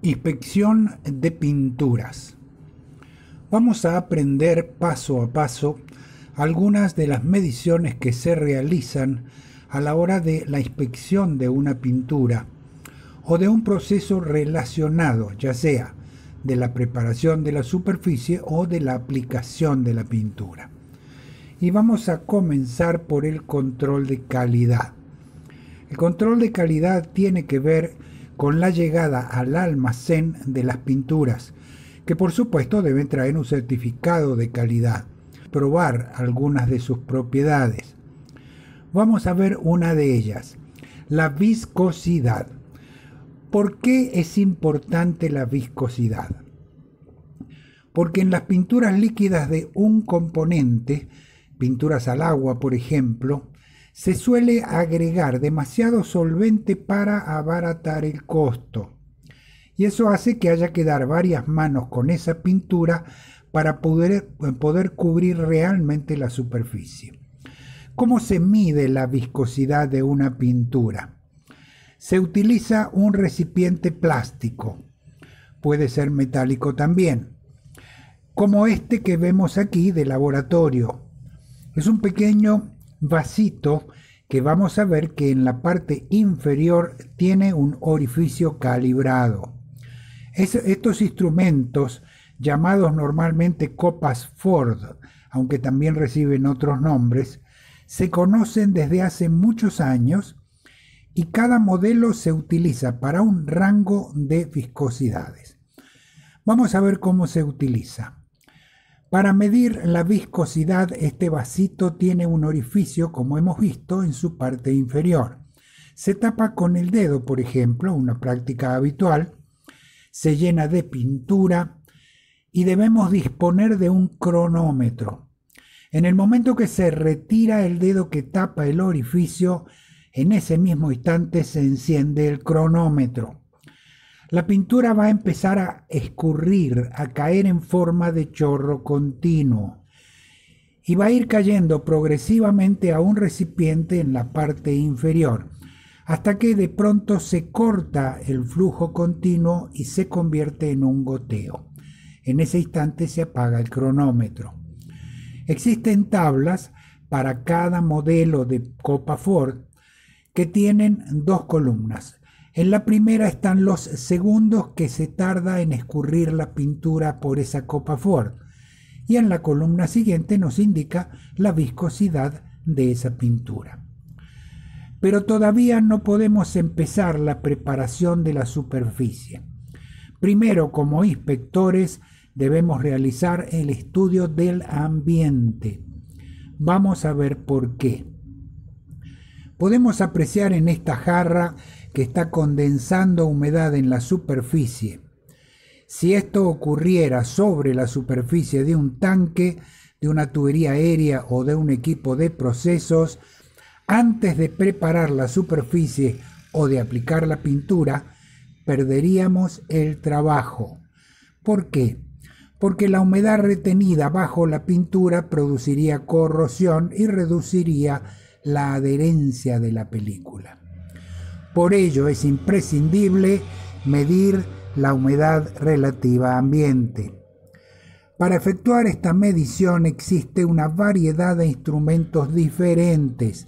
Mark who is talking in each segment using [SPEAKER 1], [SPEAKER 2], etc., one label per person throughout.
[SPEAKER 1] Inspección de pinturas. Vamos a aprender paso a paso algunas de las mediciones que se realizan a la hora de la inspección de una pintura o de un proceso relacionado, ya sea de la preparación de la superficie o de la aplicación de la pintura. Y vamos a comenzar por el control de calidad. El control de calidad tiene que ver con la llegada al almacén de las pinturas, que por supuesto deben traer un certificado de calidad, probar algunas de sus propiedades. Vamos a ver una de ellas, la viscosidad. ¿Por qué es importante la viscosidad? Porque en las pinturas líquidas de un componente, pinturas al agua por ejemplo, se suele agregar demasiado solvente para abaratar el costo. Y eso hace que haya que dar varias manos con esa pintura para poder cubrir realmente la superficie. ¿Cómo se mide la viscosidad de una pintura? Se utiliza un recipiente plástico, puede ser metálico también, como este que vemos aquí de laboratorio. Es un pequeño vasito que vamos a ver que en la parte inferior tiene un orificio calibrado. Estos instrumentos, llamados normalmente copas Ford, aunque también reciben otros nombres, se conocen desde hace muchos años y cada modelo se utiliza para un rango de viscosidades. Vamos a ver cómo se utiliza. Para medir la viscosidad, este vasito tiene un orificio, como hemos visto, en su parte inferior. Se tapa con el dedo, por ejemplo, una práctica habitual. Se llena de pintura y debemos disponer de un cronómetro. En el momento que se retira el dedo que tapa el orificio, en ese mismo instante se enciende el cronómetro. La pintura va a empezar a escurrir, a caer en forma de chorro continuo y va a ir cayendo progresivamente a un recipiente en la parte inferior, hasta que de pronto se corta el flujo continuo y se convierte en un goteo. En ese instante se apaga el cronómetro. Existen tablas para cada modelo de copa Ford que tienen dos columnas. En la primera están los segundos que se tarda en escurrir la pintura por esa copa Ford y en la columna siguiente nos indica la viscosidad de esa pintura. Pero todavía no podemos empezar la preparación de la superficie. Primero, como inspectores, debemos realizar el estudio del ambiente. Vamos a ver por qué. Podemos apreciar en esta jarra que está condensando humedad en la superficie. Si esto ocurriera sobre la superficie de un tanque, de una tubería aérea o de un equipo de procesos, antes de preparar la superficie o de aplicar la pintura, perderíamos el trabajo. ¿Por qué? Porque la humedad retenida bajo la pintura produciría corrosión y reduciría la adherencia de la película. Por ello es imprescindible medir la humedad relativa ambiente. Para efectuar esta medición existe una variedad de instrumentos diferentes,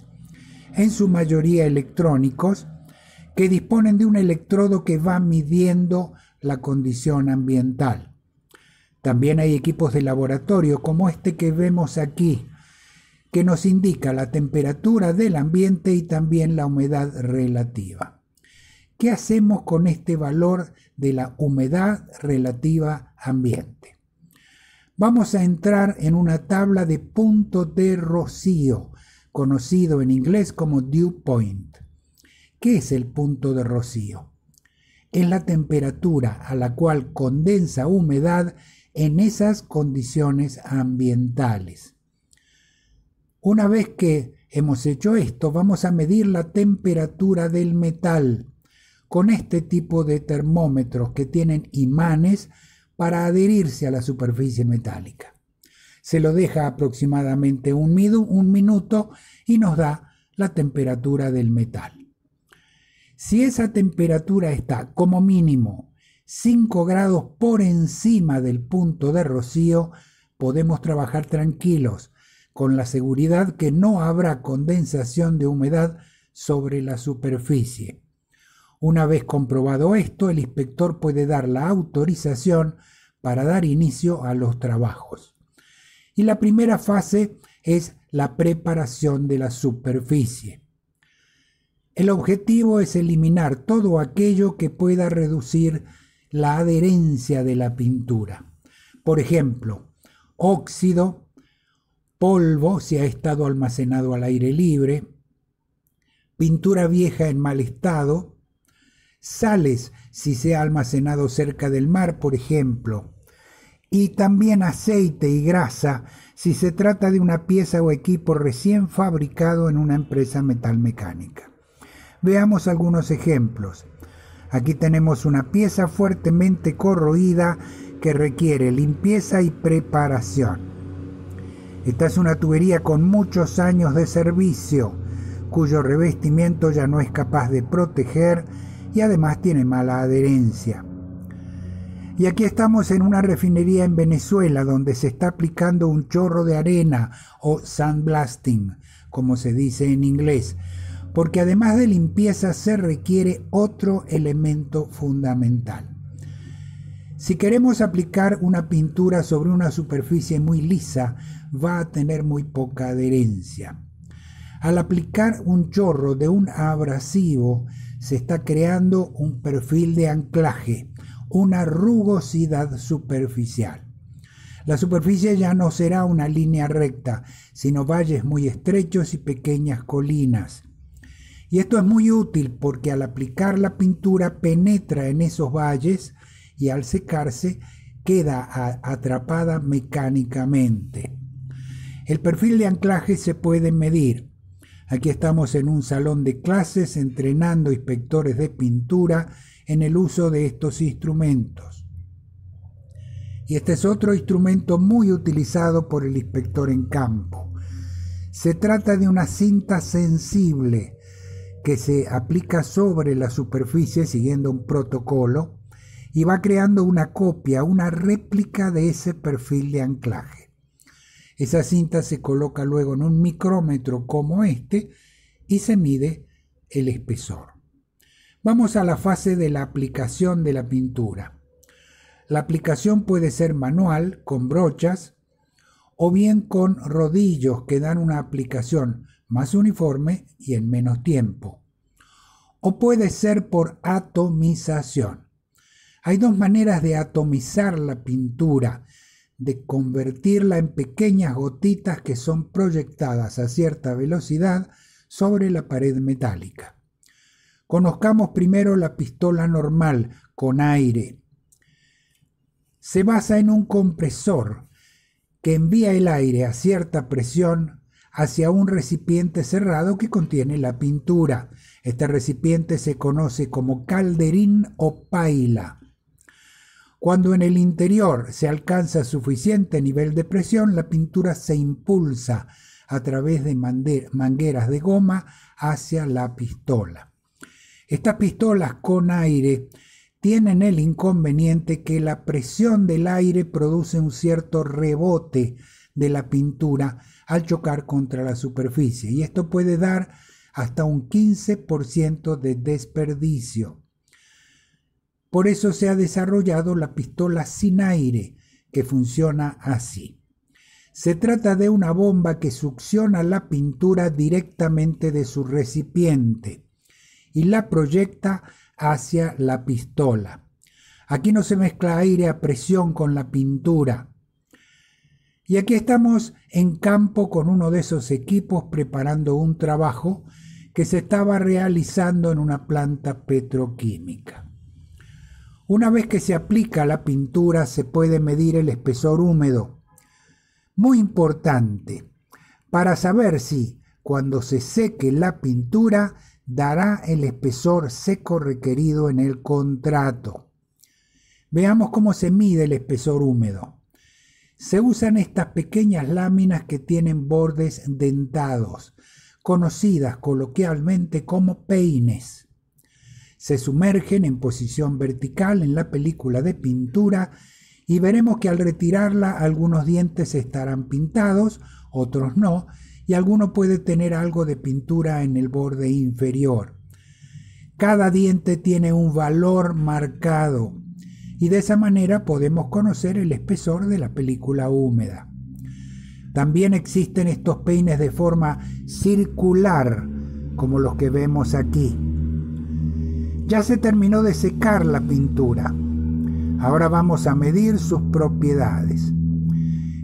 [SPEAKER 1] en su mayoría electrónicos, que disponen de un electrodo que va midiendo la condición ambiental. También hay equipos de laboratorio como este que vemos aquí, que nos indica la temperatura del ambiente y también la humedad relativa. ¿Qué hacemos con este valor de la humedad relativa ambiente? Vamos a entrar en una tabla de punto de rocío, conocido en inglés como dew point. ¿Qué es el punto de rocío? Es la temperatura a la cual condensa humedad en esas condiciones ambientales. Una vez que hemos hecho esto, vamos a medir la temperatura del metal con este tipo de termómetros que tienen imanes para adherirse a la superficie metálica. Se lo deja aproximadamente un minuto y nos da la temperatura del metal. Si esa temperatura está como mínimo 5 grados por encima del punto de rocío, podemos trabajar tranquilos, con la seguridad que no habrá condensación de humedad sobre la superficie. Una vez comprobado esto, el inspector puede dar la autorización para dar inicio a los trabajos. Y la primera fase es la preparación de la superficie. El objetivo es eliminar todo aquello que pueda reducir la adherencia de la pintura. Por ejemplo, óxido, polvo si ha estado almacenado al aire libre, pintura vieja en mal estado, sales si se ha almacenado cerca del mar, por ejemplo, y también aceite y grasa si se trata de una pieza o equipo recién fabricado en una empresa metalmecánica. Veamos algunos ejemplos. Aquí tenemos una pieza fuertemente corroída que requiere limpieza y preparación. Esta es una tubería con muchos años de servicio, cuyo revestimiento ya no es capaz de proteger y además tiene mala adherencia. Y aquí estamos en una refinería en Venezuela donde se está aplicando un chorro de arena o sandblasting, como se dice en inglés, porque además de limpieza se requiere otro elemento fundamental. Si queremos aplicar una pintura sobre una superficie muy lisa, va a tener muy poca adherencia. Al aplicar un chorro de un abrasivo, se está creando un perfil de anclaje, una rugosidad superficial. La superficie ya no será una línea recta, sino valles muy estrechos y pequeñas colinas. Y esto es muy útil porque al aplicar la pintura penetra en esos valles y al secarse queda atrapada mecánicamente. El perfil de anclaje se puede medir. Aquí estamos en un salón de clases entrenando inspectores de pintura en el uso de estos instrumentos. Y este es otro instrumento muy utilizado por el inspector en campo. Se trata de una cinta sensible que se aplica sobre la superficie siguiendo un protocolo y va creando una copia, una réplica de ese perfil de anclaje. Esa cinta se coloca luego en un micrómetro como este y se mide el espesor. Vamos a la fase de la aplicación de la pintura. La aplicación puede ser manual, con brochas, o bien con rodillos que dan una aplicación más uniforme y en menos tiempo. O puede ser por atomización. Hay dos maneras de atomizar la pintura, de convertirla en pequeñas gotitas que son proyectadas a cierta velocidad sobre la pared metálica. Conozcamos primero la pistola normal, con aire. Se basa en un compresor que envía el aire a cierta presión hacia un recipiente cerrado que contiene la pintura. Este recipiente se conoce como calderín o paila. Cuando en el interior se alcanza suficiente nivel de presión, la pintura se impulsa a través de mangueras de goma hacia la pistola. Estas pistolas con aire tienen el inconveniente que la presión del aire produce un cierto rebote de la pintura al chocar contra la superficie, y esto puede dar hasta un 15% de desperdicio. Por eso se ha desarrollado la pistola sin aire, que funciona así. Se trata de una bomba que succiona la pintura directamente de su recipiente y la proyecta hacia la pistola. Aquí no se mezcla aire a presión con la pintura. Y aquí estamos en campo con uno de esos equipos preparando un trabajo que se estaba realizando en una planta petroquímica. Una vez que se aplica la pintura se puede medir el espesor húmedo. Muy importante, para saber si cuando se seque la pintura dará el espesor seco requerido en el contrato. Veamos cómo se mide el espesor húmedo. Se usan estas pequeñas láminas que tienen bordes dentados, conocidas coloquialmente como peines. Se sumergen en posición vertical en la película de pintura y veremos que al retirarla algunos dientes estarán pintados, otros no, y alguno puede tener algo de pintura en el borde inferior. Cada diente tiene un valor marcado y de esa manera podemos conocer el espesor de la película húmeda. También existen estos peines de forma circular, como los que vemos aquí. Ya se terminó de secar la pintura. Ahora vamos a medir sus propiedades.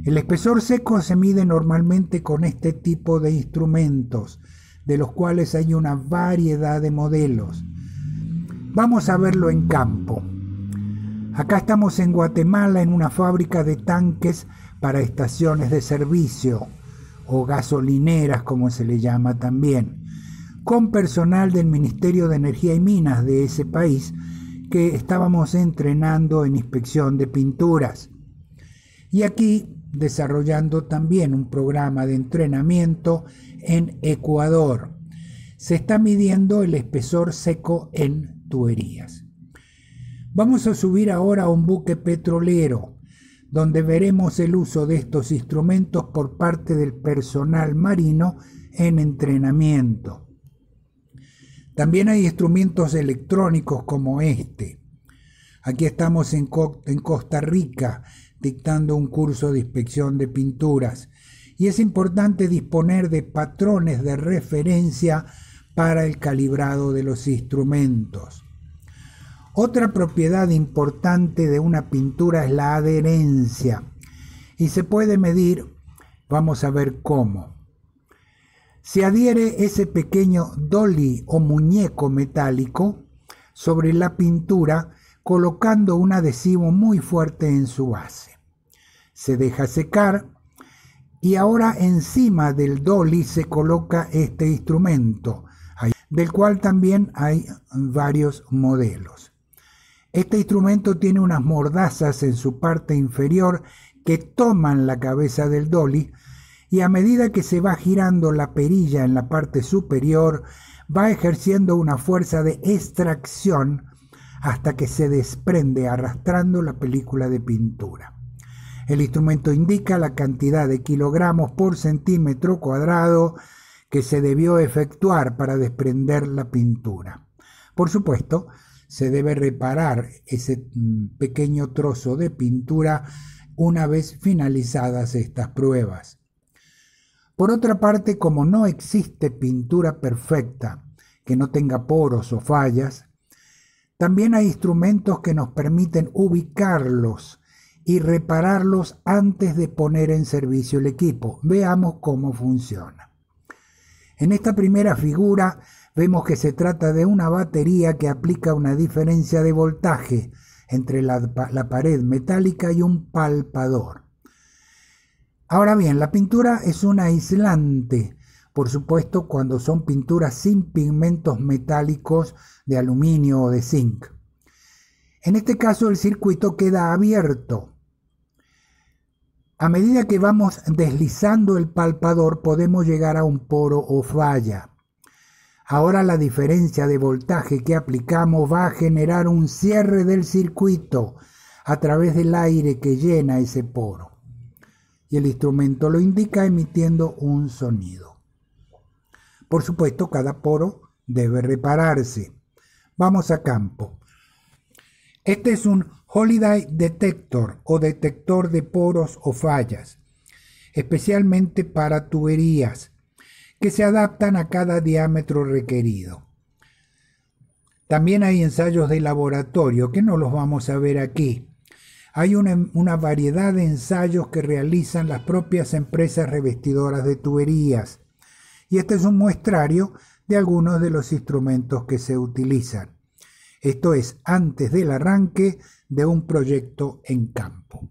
[SPEAKER 1] El espesor seco se mide normalmente con este tipo de instrumentos, de los cuales hay una variedad de modelos. Vamos a verlo en campo. Acá estamos en Guatemala en una fábrica de tanques para estaciones de servicio o gasolineras, como se le llama también, con personal del Ministerio de Energía y Minas de ese país que estábamos entrenando en inspección de pinturas. Y aquí desarrollando también un programa de entrenamiento en Ecuador. Se está midiendo el espesor seco en tuberías. Vamos a subir ahora a un buque petrolero, donde veremos el uso de estos instrumentos por parte del personal marino en entrenamiento. También hay instrumentos electrónicos como este. Aquí estamos en Costa Rica dictando un curso de inspección de pinturas y es importante disponer de patrones de referencia para el calibrado de los instrumentos. Otra propiedad importante de una pintura es la adherencia y se puede medir, vamos a ver cómo. Se adhiere ese pequeño dolly o muñeco metálico sobre la pintura colocando un adhesivo muy fuerte en su base. Se deja secar y ahora encima del dolly se coloca este instrumento, del cual también hay varios modelos. Este instrumento tiene unas mordazas en su parte inferior que toman la cabeza del dolly y a medida que se va girando la perilla en la parte superior va ejerciendo una fuerza de extracción hasta que se desprende arrastrando la película de pintura. El instrumento indica la cantidad de kilogramos por centímetro cuadrado que se debió efectuar para desprender la pintura. Por supuesto, se debe reparar ese pequeño trozo de pintura una vez finalizadas estas pruebas. Por otra parte, como no existe pintura perfecta que no tenga poros o fallas, también hay instrumentos que nos permiten ubicarlos y repararlos antes de poner en servicio el equipo. Veamos cómo funciona. En esta primera figura vemos que se trata de una batería que aplica una diferencia de voltaje entre la pared metálica y un palpador. Ahora bien, la pintura es un aislante, por supuesto cuando son pinturas sin pigmentos metálicos de aluminio o de zinc. En este caso el circuito queda abierto. A medida que vamos deslizando el palpador podemos llegar a un poro o falla. Ahora la diferencia de voltaje que aplicamos va a generar un cierre del circuito a través del aire que llena ese poro. Y el instrumento lo indica emitiendo un sonido. Por supuesto, cada poro debe repararse. Vamos a campo. Este es un Holiday Detector o detector de poros o fallas, especialmente para tuberías, que se adaptan a cada diámetro requerido. También hay ensayos de laboratorio que no los vamos a ver aquí. Hay una variedad de ensayos que realizan las propias empresas revestidoras de tuberías. Y este es un muestrario de algunos de los instrumentos que se utilizan. Esto es antes del arranque de un proyecto en campo.